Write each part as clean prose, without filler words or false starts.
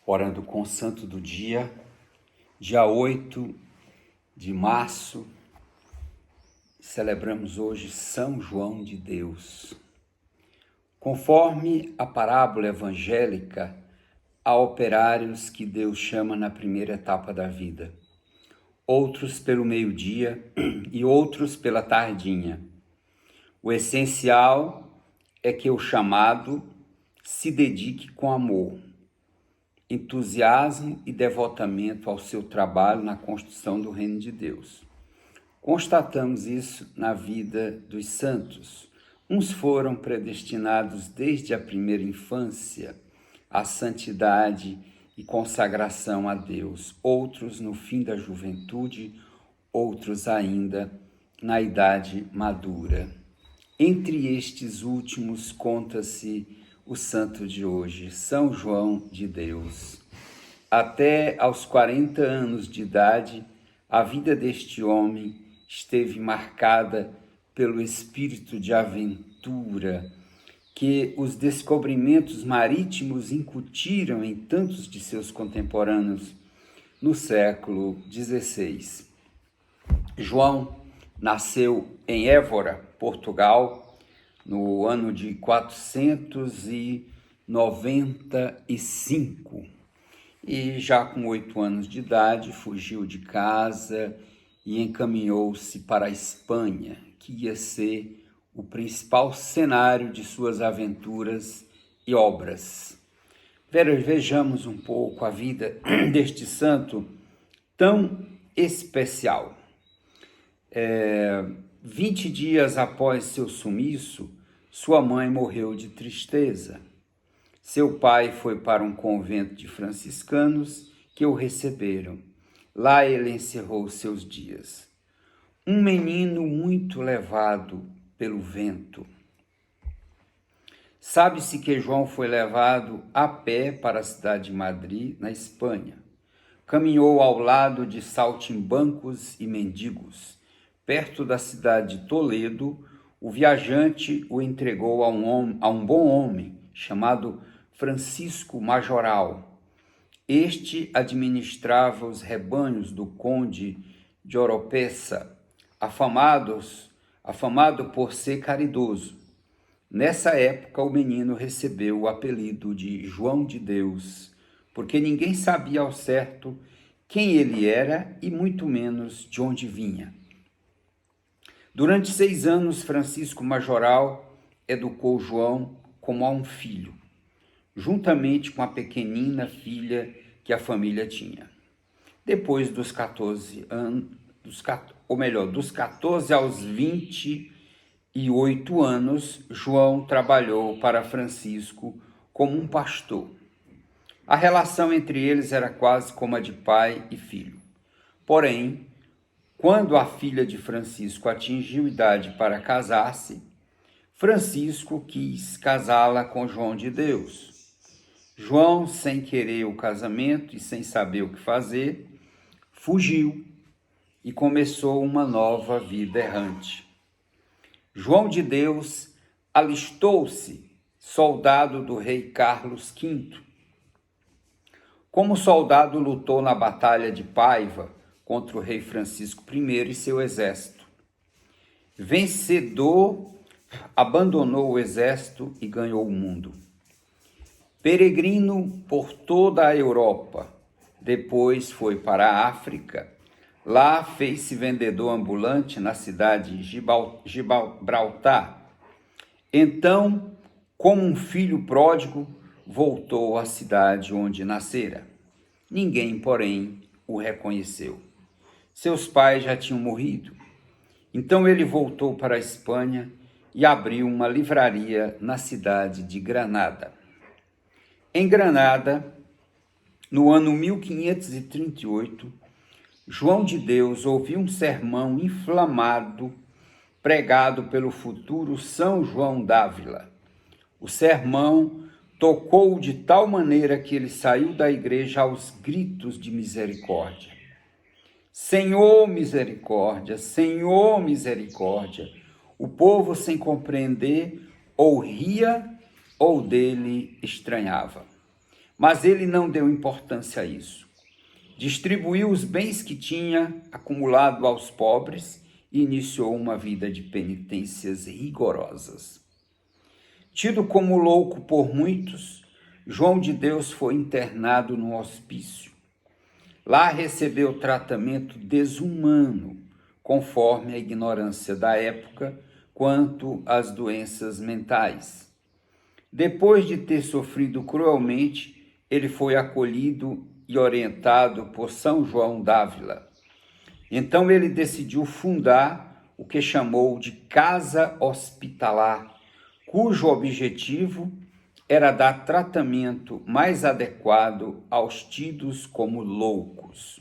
Orando com o Santo do Dia, dia 8 de março, celebramos hoje São João de Deus. Conforme a parábola evangélica, há operários que Deus chama na primeira etapa da vida, outros pelo meio-dia e outros pela tardinha. O essencial é que o chamado se dedique com amor, entusiasmo e devotamento ao seu trabalho na construção do reino de Deus. Constatamos isso na vida dos santos. Uns foram predestinados desde a primeira infância à santidade e consagração a Deus, outros no fim da juventude, outros ainda na idade madura. Entre estes últimos conta-se o santo de hoje, São João de Deus. Até aos 40 anos de idade, a vida deste homem esteve marcada pelo espírito de aventura que os descobrimentos marítimos incutiram em tantos de seus contemporâneos no século XVI. João nasceu em Évora, Portugal, no ano de 495 e já com 8 anos de idade fugiu de casa e encaminhou-se para a Espanha, que ia ser o principal cenário de suas aventuras e obras. Vejamos um pouco a vida deste santo tão especial. 20 dias após seu sumiço, sua mãe morreu de tristeza. Seu pai foi para um convento de franciscanos que o receberam. Lá ele encerrou seus dias. Um menino muito levado pelo vento. Sabe-se que João foi levado a pé para a cidade de Madrid, na Espanha. Caminhou ao lado de saltimbancos e mendigos. Perto da cidade de Toledo, o viajante o entregou a um bom homem chamado Francisco Majoral. Este administrava os rebanhos do conde de Oropesa, afamado por ser caridoso. Nessa época, o menino recebeu o apelido de João de Deus, porque ninguém sabia ao certo quem ele era e muito menos de onde vinha. Durante 6 anos, Francisco Majoral educou João como a um filho, juntamente com a pequenina filha que a família tinha. Depois dos 14 aos 28 anos, João trabalhou para Francisco como um pastor. A relação entre eles era quase como a de pai e filho. Porém, quando a filha de Francisco atingiu idade para casar-se, Francisco quis casá-la com João de Deus. João, sem querer o casamento e sem saber o que fazer, fugiu e começou uma nova vida errante. João de Deus alistou-se, soldado do rei Carlos V. Como soldado, lutou na Batalha de Paiva contra o rei Francisco I e seu exército. Vencedor, abandonou o exército e ganhou o mundo. Peregrino por toda a Europa, depois foi para a África. Lá fez-se vendedor ambulante na cidade de Gibraltar. Então, como um filho pródigo, voltou à cidade onde nascera. Ninguém, porém, o reconheceu. Seus pais já tinham morrido. Então ele voltou para a Espanha e abriu uma livraria na cidade de Granada. Em Granada, no ano 1538, João de Deus ouviu um sermão inflamado pregado pelo futuro São João d'Ávila. O sermão tocou-o de tal maneira que ele saiu da igreja aos gritos de misericórdia. Senhor, misericórdia! Senhor, misericórdia! O povo, sem compreender, ou ria ou dele estranhava. Mas ele não deu importância a isso. Distribuiu os bens que tinha acumulado aos pobres e iniciou uma vida de penitências rigorosas. Tido como louco por muitos, João de Deus foi internado no hospício. Lá recebeu tratamento desumano, conforme a ignorância da época quanto às doenças mentais. Depois de ter sofrido cruelmente, ele foi acolhido e orientado por São João d'Ávila. Então ele decidiu fundar o que chamou de Casa Hospitalar, cujo objetivo era dar tratamento mais adequado aos tidos como loucos.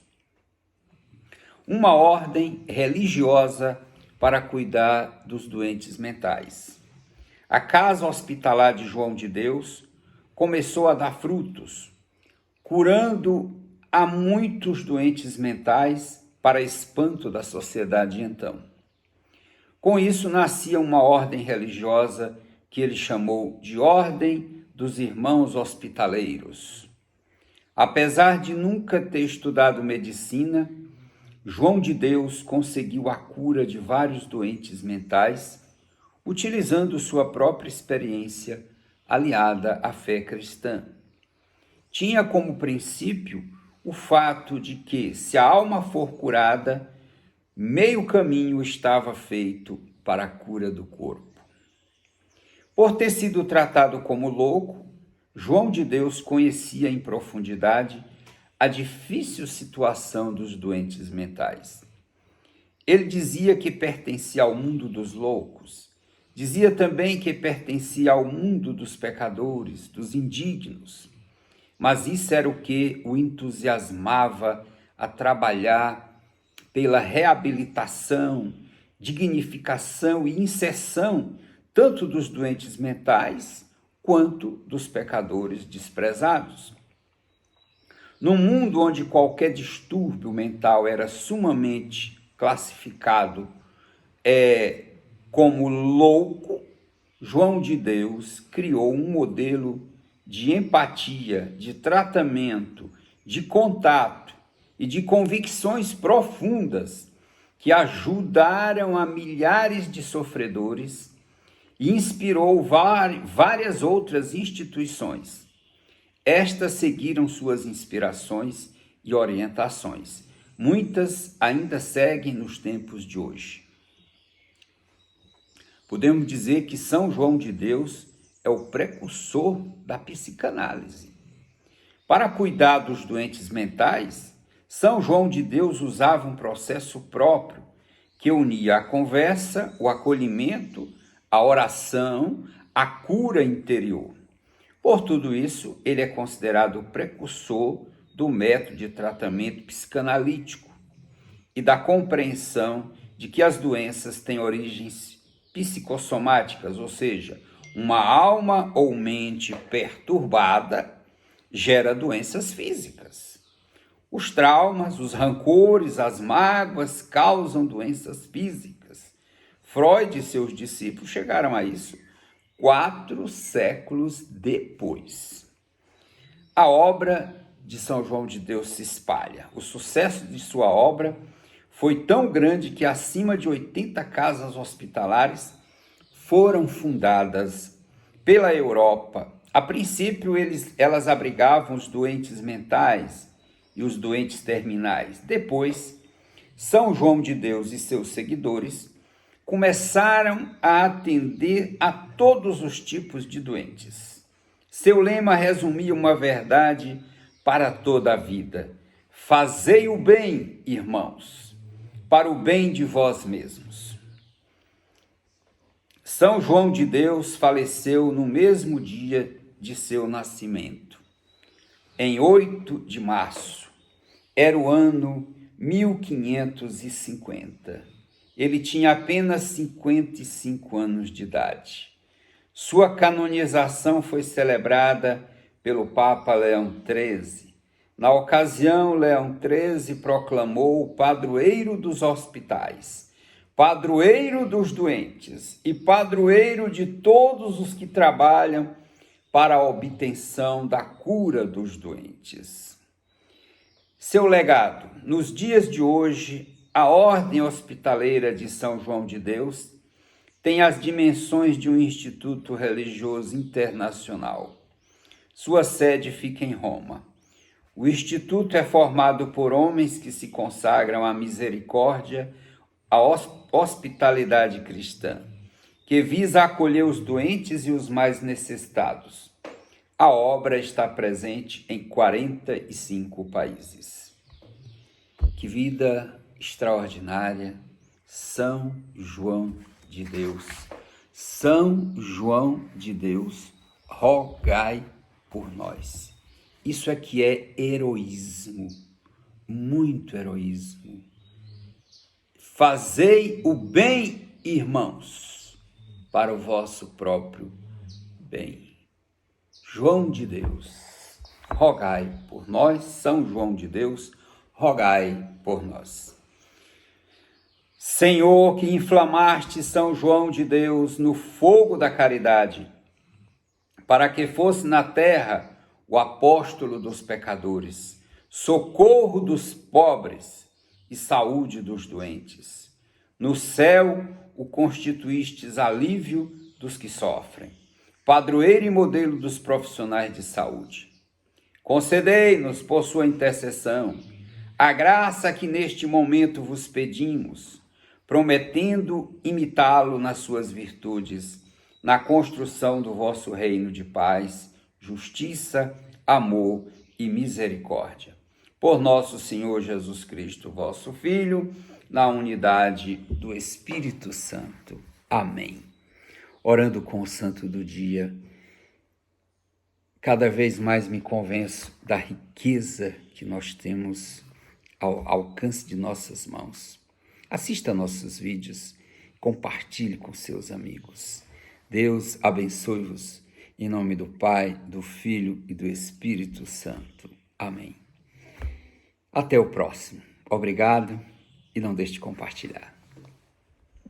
Uma ordem religiosa para cuidar dos doentes mentais. A Casa Hospitalar de João de Deus começou a dar frutos, curando a muitos doentes mentais para espanto da sociedade então. Com isso nascia uma ordem religiosa que ele chamou de Ordem dos Irmãos Hospitaleiros. Apesar de nunca ter estudado medicina, João de Deus conseguiu a cura de vários doentes mentais, utilizando sua própria experiência aliada à fé cristã. Tinha como princípio o fato de que, se a alma for curada, meio caminho estava feito para a cura do corpo. Por ter sido tratado como louco, João de Deus conhecia em profundidade a difícil situação dos doentes mentais. Ele dizia que pertencia ao mundo dos loucos, dizia também que pertencia ao mundo dos pecadores, dos indignos, mas isso era o que o entusiasmava a trabalhar pela reabilitação, dignificação e inserção tanto dos doentes mentais quanto dos pecadores desprezados. No mundo onde qualquer distúrbio mental era sumamente classificado como louco, João de Deus criou um modelo de empatia, de tratamento, de contato e de convicções profundas que ajudaram a milhares de sofredores e inspirou várias outras instituições. Estas seguiram suas inspirações e orientações. Muitas ainda seguem nos tempos de hoje. Podemos dizer que São João de Deus é o precursor da psicanálise. Para cuidar dos doentes mentais, São João de Deus usava um processo próprio que unia a conversa, o acolhimento, a oração, a cura interior. Por tudo isso, ele é considerado o precursor do método de tratamento psicanalítico e da compreensão de que as doenças têm origens psicossomáticas, ou seja, uma alma ou mente perturbada gera doenças físicas. Os traumas, os rancores, as mágoas causam doenças físicas. Freud e seus discípulos chegaram a isso 4 séculos depois. A obra de São João de Deus se espalha. O sucesso de sua obra foi tão grande que acima de 80 casas hospitalares foram fundadas pela Europa. A princípio, elas abrigavam os doentes mentais e os doentes terminais. Depois, São João de Deus e seus seguidores começaram a atender a todos os tipos de doentes. Seu lema resumia uma verdade para toda a vida: fazei o bem, irmãos, para o bem de vós mesmos. São João de Deus faleceu no mesmo dia de seu nascimento, em 8 de março. Era o ano 1550. Ele tinha apenas 55 anos de idade. Sua canonização foi celebrada pelo Papa Leão XIII. Na ocasião, Leão XIII proclamou o padroeiro dos hospitais, padroeiro dos doentes e padroeiro de todos os que trabalham para a obtenção da cura dos doentes. Seu legado. Nos dias de hoje, a Ordem Hospitaleira de São João de Deus tem as dimensões de um instituto religioso internacional. Sua sede fica em Roma. O instituto é formado por homens que se consagram à misericórdia, à hospitalidade cristã, que visa acolher os doentes e os mais necessitados. A obra está presente em 45 países. Que vida extraordinária, São João de Deus. São João de Deus, rogai por nós. Isso aqui é heroísmo, muito heroísmo. Fazei o bem, irmãos, para o vosso próprio bem. João de Deus, rogai por nós. São João de Deus, rogai por nós. Senhor, que inflamaste São João de Deus no fogo da caridade, para que fosse na terra o apóstolo dos pecadores, socorro dos pobres e saúde dos doentes. No céu o constituístes alívio dos que sofrem, padroeiro e modelo dos profissionais de saúde. Concedei-nos, por sua intercessão, a graça que neste momento vos pedimos, prometendo imitá-lo nas suas virtudes, na construção do vosso reino de paz, justiça, amor e misericórdia. Por nosso Senhor Jesus Cristo, vosso Filho, na unidade do Espírito Santo. Amém. Orando com o santo do dia, cada vez mais me convenço da riqueza que nós temos ao alcance de nossas mãos. Assista nossos vídeos, compartilhe com seus amigos. Deus abençoe-vos. Em nome do Pai, do Filho e do Espírito Santo. Amém. Até o próximo. Obrigado e não deixe de compartilhar.